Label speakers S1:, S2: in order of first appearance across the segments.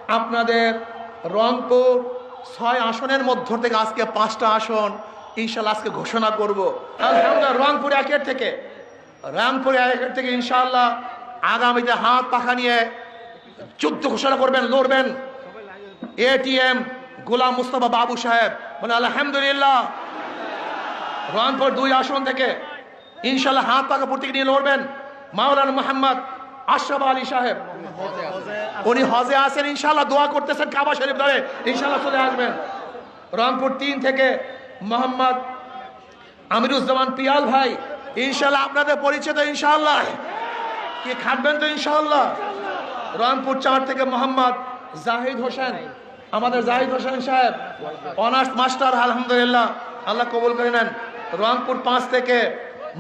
S1: আপনাদের রংপুর 6 আসনের মধ্য থেকে আজকে 5টা আসন ইনশাল্লাহ আজকে ঘোষণা করব। আলহামদুলিল্লাহ রংপুর 1 থেকে ইনশাল্লাহ আগামীতে হাত পাখা নিয়ে যুদ্ধ ঘোষণা করবেন, লড়বেন। এটিএম গোলাম মুস্তফা বাবু সাহেব বলে আলহামদুলিল্লাহ রংপুর 2 আসন থেকে ইনশাল্লাহ হাত পাখা প্রতীক নিয়ে লড়বেন। মাওলানা মোহাম্মদ আশরাফ আলী সাহেব উনি হজে আছেন, ইনশাল্লাহ দোয়া করতেছেন কাবা শরীফ ধরে, ইনশাল্লাহ চলে আসবেন। রংপুর 3 থেকে মোহাম্মদ আমিরুজ্জামান পিয়াল ভাই, ইনশাল্লাহ আপনাদের পরিচিত, ইনশাল্লাহ কি খাটবেন তো ইনশাল্লাহ। রংপুর 4 থেকে মোহাম্মদ জাহিদ হোসেন, আমাদের জাহিদ হোসেন সাহেব অনার্স মাস্টার, আলহামদুলিল্লাহ আল্লাহ কবুল করে নেন। রংপুর 5 থেকে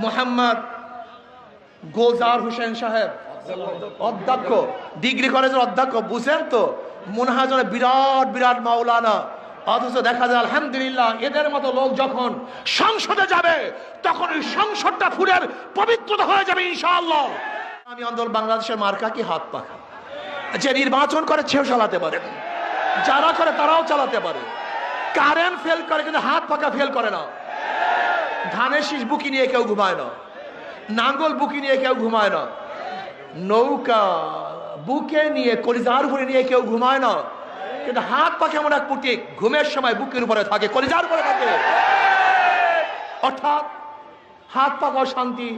S1: মোহাম্মদ গোলজার হোসেন সাহেব, অধ্যক্ষ, ডিগ্রি কলেজের অধ্যক্ষ। বুঝেন তো মনে হয় যেন বিরাট বিরাট মাওলানা, অথচ দেখা যায় আলহামদুলিল্লাহ এদের মতো লোক যখন সংসদে যাবে তখন ওই সংসদটা ফুলের পবিত্রতা হয়ে যাবে ইনশাআল্লাহ। আমি আন্দোলন বাংলাদেশের মার্কা কি হাত পাখা, যে নির্বাচন করে সেও চালাতে পারে, যারা করে তারাও চালাতে পারে। কারেন্ট ফেল করে কিন্তু হাত পাখা ফেল করে না। ধানের শীষ বুকি নিয়ে কেউ ঘুমায় না, নাঙ্গল বুকি নিয়ে কেউ ঘুমায় না, নৌকা বুকে নিয়ে কলিজার উপরে নিয়ে কেউ ঘুমায় না। কিন্তু হাত পাখা এমন এক প্রতীক, ঘুমের সময় বুকের উপরে থাকে, কলিজার উপরে থাকে। অর্থাৎ হাত পাখা শান্তি।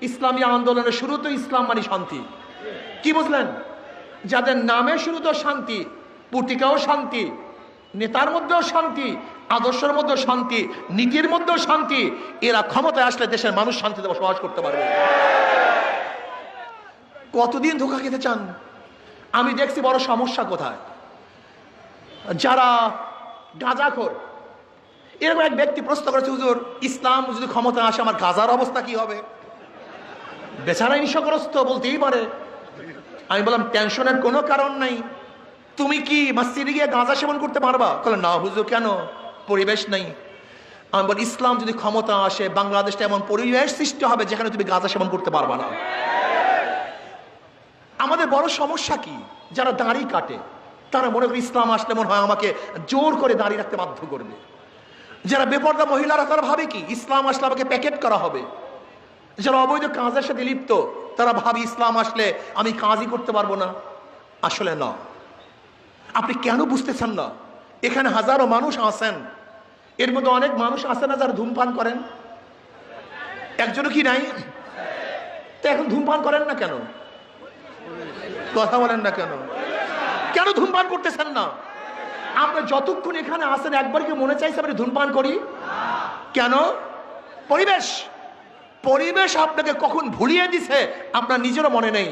S1: ইসলামী আন্দোলনের শুরু তো ইসলাম মানে শান্তি, কি বুঝলেন? যাদের নামে শুরু তো শান্তি, পুটিকাও শান্তি, নেতার মধ্যেও শান্তি, আদর্শের মধ্যেও শান্তি, নীতির মধ্যেও শান্তি। এরা ক্ষমতায় আসলে দেশের মানুষ শান্তিতে বসবাস করতে পারবে। কতদিন ধোঁকা খেতে চান? আমি দেখছি বড় সমস্যা কোথায়, যারা গাঁজাখোর। এরকম এক ব্যক্তি প্রশ্ন করেছে, হুজুর ইসলাম যদি ক্ষমতা আসে আমার গাঁজার অবস্থা কি হবে? বেচারা নিশাগ্রস্ত বলতেই পারে। আমি বললাম টেনশনের কোনো কারণ নাই, তুমি কি মসজিদে গিয়ে গাঁজা সেবন করতে পারবা? বললেন না হুজুর, কেন? পরিবেশ নেই। আমি বলি ইসলাম যদি ক্ষমতা আসে বাংলাদেশটা এমন পরিবেশ সৃষ্টি হবে যেখানে তুমি গাঁজা সেবন করতে পারবা না। আমাদের বড় সমস্যা কি, যারা দাড়ি কাটে তারা মনে করে ইসলাম আসলে মনে হয় আমাকে জোর করে দাড়ি রাখতে বাধ্য করবে। যারা বেপর্দা মহিলারা তারা ভাবে কি ইসলাম আসলে আমাকে প্যাকেট করা হবে। যারা অবৈধ কাজের সাথে লিপ্ত তারা ভাবে ইসলাম আসলে আমি কাজই করতে পারবো না। আসলে না। আপনি কেন বুঝতেছেন না? এখানে হাজারো মানুষ আছেন, এর মধ্যে অনেক মানুষ আছে না যারা ধূমপান করেন, একজনও কি নাই? তো এখন ধূমপান করেন না কেন? কথা বলেন না কেন? কেন ধূমপান করতেছেন না? আপনি যতক্ষণ এখানে আসেন একবার কি মনে চাইছে আপনি ধূমপান করি? কেন? পরিবেশ পরিবেশ আপনাকে কখন ভুলিয়ে দিছে আপনার নিজেরও মনে নেই।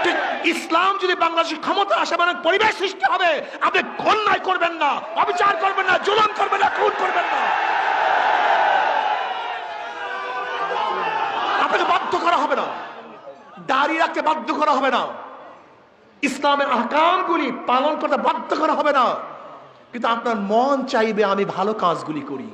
S1: ঠিক ইসলাম যদি বাংলাদেশের ক্ষমতা আসে মানে পরিবেশ সৃষ্টি হবে। আপনি অন্যায় করবেন না, অবিচার করবেন না, জুলুম করবেন না, খুন করবেন না। আপনাকে বাধ্য করা হবে না, দাঁড়িয়ে রাখতে বাধ্য করা হবে না, ইসলামের আহকামগুলি পালন করতে বাধ্য করা হবে না। কিন্তু আপনার মন চাইবে আমি ভালো কাজগুলি করি।